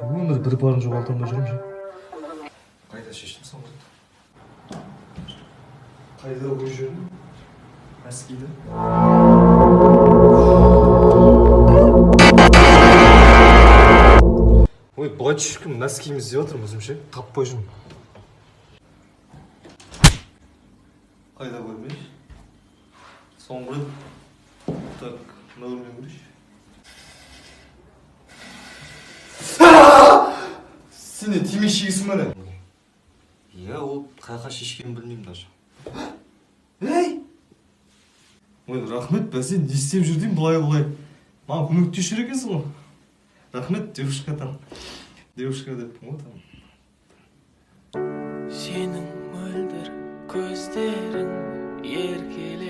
Өмір бір барын жоғалта алмай жүрмін ше. Қайда шештім соңғы? Қайда қойып жүрмін? Мәскейде. Ой, бұлай шіркін Мәскейіміз деп отырмын өзім ше. Таппай жүрмін. Қайда көрмеш? Соңғы рет. Так, нөрмен көреш. Сені тимешегісің мәне? Иә, ол қайқа шешкенін білмеймін даже. Ей! Ой, рахмет, бәсен не істеп жүрдеймін бұлай. Маған көмектесіп жүр екенсің ғой. Рахмет, девушка там. Девушка деп, вот там. Сенің мөлдір көздерің еркеле